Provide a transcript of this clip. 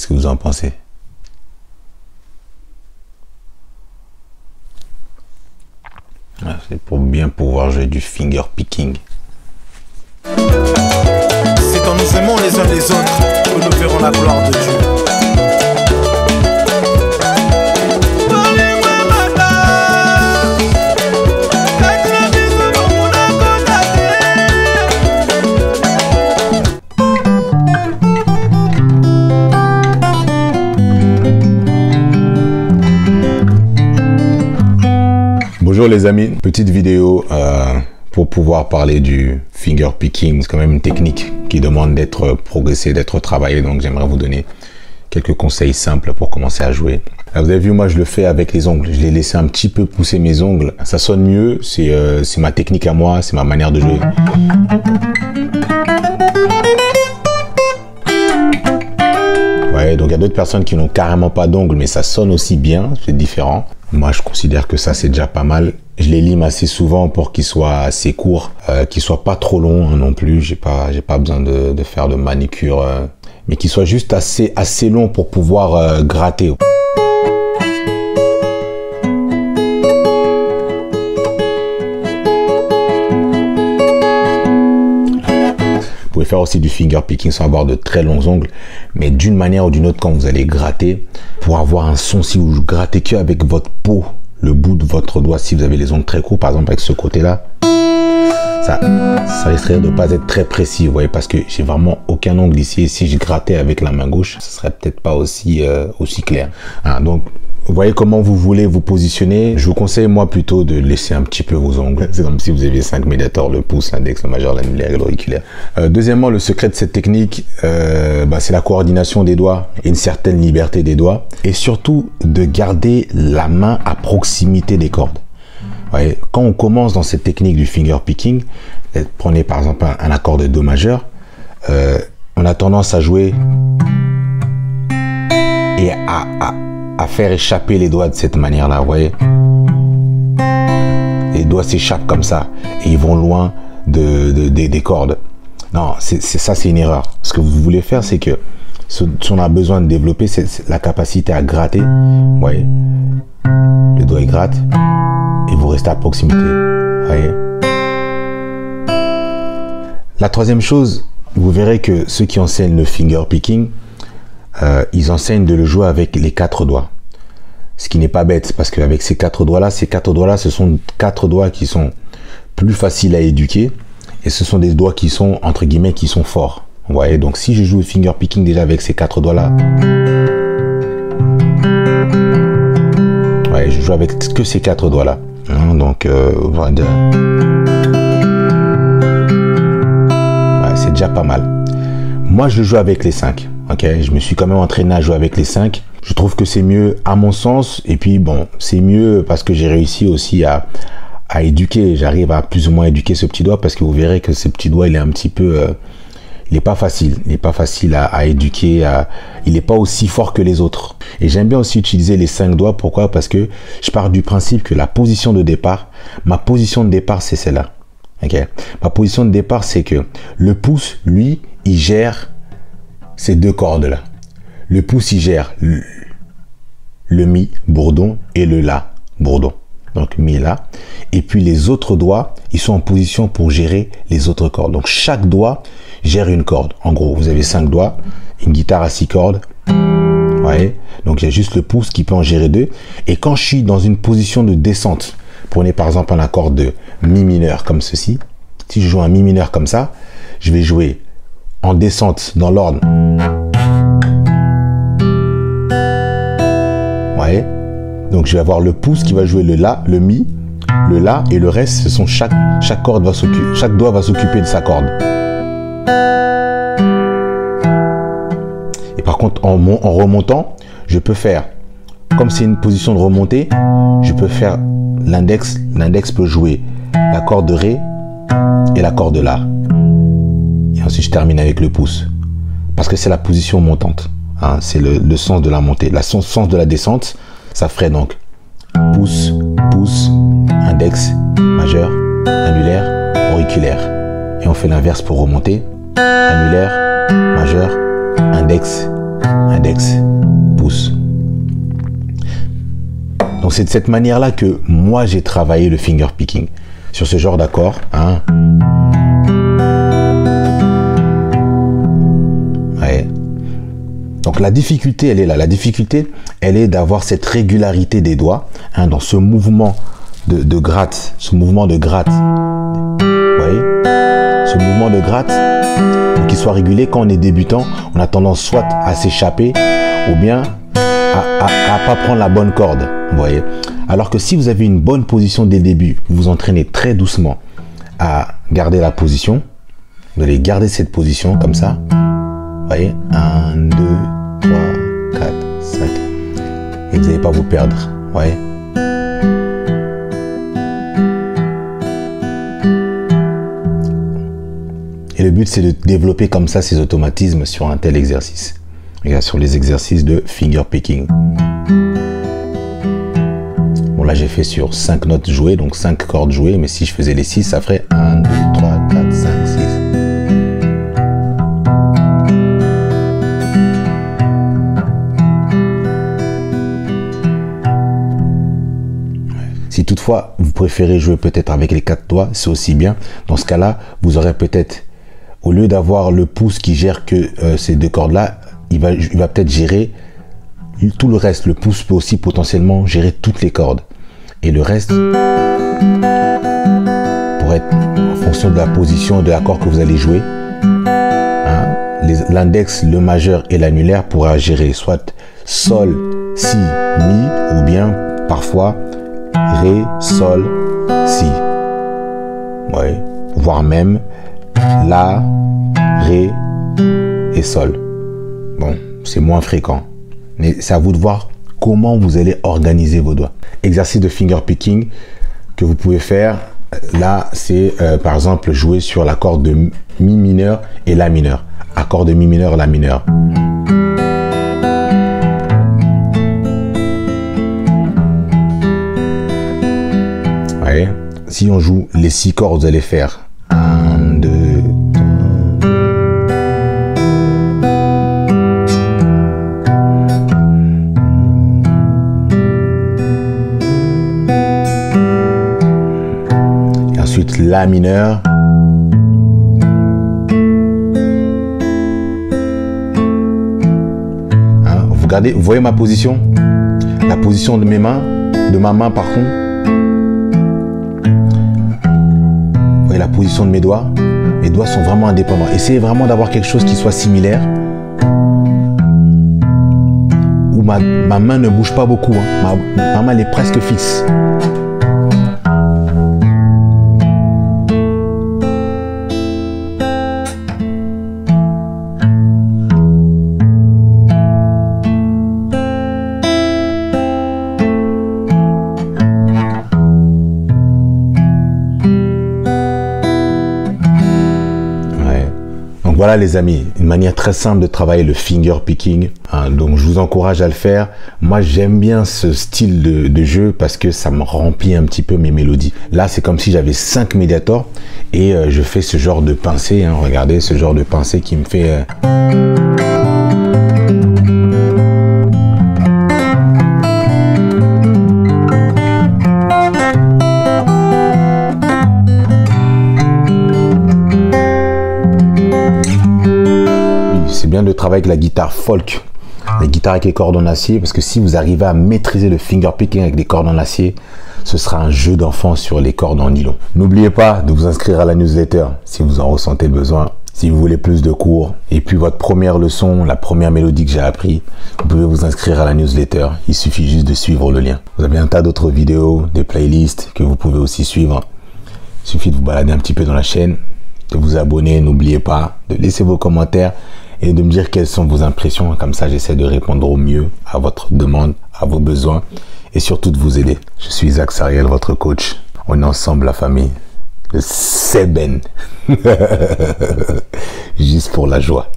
que vous en pensez? C'est pour bien pouvoir jouer du finger picking. C'est quand nous aimons les uns les autres que nous verrons la gloire de Dieu. Bonjour les amis, petite vidéo pour pouvoir parler du finger picking. C'est quand même une technique qui demande d'être progressée, d'être travaillée, donc j'aimerais vous donner quelques conseils simples pour commencer à jouer. Alors, vous avez vu, moi je le fais avec les ongles, je l'ai laissé un petit peu pousser mes ongles, ça sonne mieux, c'est ma technique à moi, c'est ma manière de jouer. Ouais, donc il y a d'autres personnes qui n'ont carrément pas d'ongles, mais ça sonne aussi bien, c'est différent. Moi, je considère que ça, c'est déjà pas mal. Je les lime assez souvent pour qu'ils soient assez courts, qu'ils soient pas trop longs hein, non plus. J'ai pas besoin de faire de manicure, mais qu'ils soient juste assez longs pour pouvoir gratter. Vous pouvez faire aussi du finger picking sans avoir de très longs ongles, mais d'une manière ou d'une autre, quand vous allez gratter, pour avoir un son, si vous grattez que avec votre peau, le bout de votre doigt, si vous avez les ongles très courts, par exemple avec ce côté-là, ça risquerait de ne pas être très précis, vous voyez, parce que j'ai vraiment aucun ongle ici, et si je grattais avec la main gauche, ce serait peut-être pas aussi clair. Hein, donc, vous voyez comment vous voulez vous positionner. Je vous conseille, moi, plutôt de laisser un petit peu vos ongles. C'est comme si vous aviez 5 médiators, le pouce, l'index, le majeur, l'annulaire et l'auriculaire. Deuxièmement, le secret de cette technique, c'est la coordination des doigts et une certaine liberté des doigts. Et surtout, de garder la main à proximité des cordes. Vous voyez, quand on commence dans cette technique du finger picking, prenez par exemple un accord de Do majeur, on a tendance à jouer et à faire échapper les doigts de cette manière-là, vous voyez. Les doigts s'échappent comme ça et ils vont loin des cordes. Non, ça c'est une erreur. Ce que vous voulez faire, c'est que ce qu'on a besoin de développer, c'est la capacité à gratter. Vous voyez, le doigt il gratte et vous restez à proximité. Vous voyez. La troisième chose, vous verrez que ceux qui enseignent le finger picking, ils enseignent de le jouer avec les 4 doigts. Ce qui n'est pas bête, parce qu'avec ces 4 doigts-là, ce sont 4 doigts qui sont plus faciles à éduquer. Et ce sont des doigts qui sont, entre guillemets, qui sont forts. Vous voyez, donc si je joue le finger picking déjà avec ces 4 doigts-là, ouais, je joue avec que ces 4 doigts-là. Hein, donc, voilà. Ouais, c'est déjà pas mal. Moi, je joue avec les 5. Ok, je me suis quand même entraîné à jouer avec les 5. Je trouve que c'est mieux à mon sens. Et puis bon, c'est mieux parce que j'ai réussi aussi à éduquer. J'arrive à plus ou moins éduquer ce petit doigt parce que vous verrez que ce petit doigt, il est un petit peu... il n'est pas facile. Il n'est pas facile à éduquer. Il n'est pas aussi fort que les autres. Et j'aime bien aussi utiliser les 5 doigts. Pourquoi? Parce que je pars du principe que la position de départ, ma position de départ, c'est celle-là. Ok, ma position de départ, c'est que le pouce, lui, il gère ces 2 cordes-là. Le pouce, il gère le mi, bourdon, et le la, bourdon. Donc mi, la. Et puis les autres doigts, ils sont en position pour gérer les autres cordes. Donc chaque doigt gère une corde. En gros, vous avez 5 doigts, une guitare à 6 cordes. Vous voyez? Donc il y a juste le pouce qui peut en gérer 2. Et quand je suis dans une position de descente, prenez par exemple un accord de mi mineur comme ceci. Si je joue un mi mineur comme ça, je vais jouer en descente dans l'ordre. Ouais. Donc je vais avoir le pouce qui va jouer le la, le mi, le la, et le reste, ce sont chaque corde va s'occuper, chaque doigt va s'occuper de sa corde. Et par contre, en remontant, je peux faire, comme c'est une position de remontée, je peux faire l'index. L'index peut jouer la corde de ré et la corde de la. Et ensuite, je termine avec le pouce. Parce que c'est la position montante. Hein, c'est le sens de la montée. Le sens de la descente, ça ferait donc pouce, pouce, index, majeur, annulaire, auriculaire. Et on fait l'inverse pour remonter. Annulaire, majeur, index, index, pouce. Donc c'est de cette manière-là que moi j'ai travaillé le finger picking sur ce genre d'accord. Hein. Ouais. Donc la difficulté, elle est là. La difficulté, elle est d'avoir cette régularité des doigts hein, dans ce mouvement de gratte, ce mouvement de gratte. Vous voyez, ce mouvement de gratte, pour qu'il soit régulier, quand on est débutant, on a tendance soit à s'échapper ou bien à pas prendre la bonne corde. Vous voyez. Alors que si vous avez une bonne position dès le début, vous vous entraînez très doucement à garder la position. Vous allez garder cette position comme ça. Vous voyez, 1, 2, 3, 4, 5. Et vous n'allez pas vous perdre. Vous voyez. Et le but, c'est de développer comme ça ces automatismes sur un tel exercice. Regarde, sur les exercices de finger picking. Bon, là, j'ai fait sur 5 notes jouées, donc 5 cordes jouées. Mais si je faisais les 6, ça ferait 1, 2, 3, 4, 5, 6. Si toutefois, vous préférez jouer peut-être avec les 4 doigts, c'est aussi bien. Dans ce cas-là, vous aurez peut-être, au lieu d'avoir le pouce qui gère que ces 2 cordes-là, il va peut-être gérer tout le reste. Le pouce peut aussi potentiellement gérer toutes les cordes. Et le reste pourrait être en fonction de la position de l'accord que vous allez jouer. Hein, l'index, le majeur et l'annulaire pourra gérer soit sol, si, mi, ou bien parfois ré, sol, si. Ouais. Voire même la, ré et sol. Bon, c'est moins fréquent. Mais c'est à vous de voir comment vous allez organiser vos doigts. Exercice de finger picking que vous pouvez faire. Là, c'est par exemple jouer sur l'accord de mi mineur et la mineur. Accord de mi mineur, la mineur. Ouais. Si on joue les 6 cordes, vous allez faire 1, 2, 3. Et ensuite la mineure. Hein, vous regardez, vous voyez ma position? La position de mes mains, de ma main par contre. La position de mes doigts sont vraiment indépendants. Essayez vraiment d'avoir quelque chose qui soit similaire, où ma main ne bouge pas beaucoup. Hein. Ma main elle est presque fixe. Voilà les amis, une manière très simple de travailler le finger picking. Hein, donc je vous encourage à le faire. Moi j'aime bien ce style de jeu parce que ça me remplit un petit peu mes mélodies. Là c'est comme si j'avais 5 médiators et je fais ce genre de pincée. Hein, regardez ce genre de pincée qui me fait... bien de travailler avec la guitare folk, la guitare avec les cordes en acier, parce que si vous arrivez à maîtriser le finger picking avec des cordes en acier, ce sera un jeu d'enfant sur les cordes en nylon. N'oubliez pas de vous inscrire à la newsletter si vous en ressentez le besoin, si vous voulez plus de cours. Et puis votre première leçon, la première mélodie que j'ai appris, vous pouvez vous inscrire à la newsletter. Il suffit juste de suivre le lien. Vous avez un tas d'autres vidéos, des playlists que vous pouvez aussi suivre. Il suffit de vous balader un petit peu dans la chaîne, de vous abonner. N'oubliez pas de laisser vos commentaires et de me dire quelles sont vos impressions. Comme ça, j'essaie de répondre au mieux à votre demande, à vos besoins et surtout de vous aider. Je suis Zach Sariel, votre coach. On est ensemble, la famille. Le Seben. Juste pour la joie.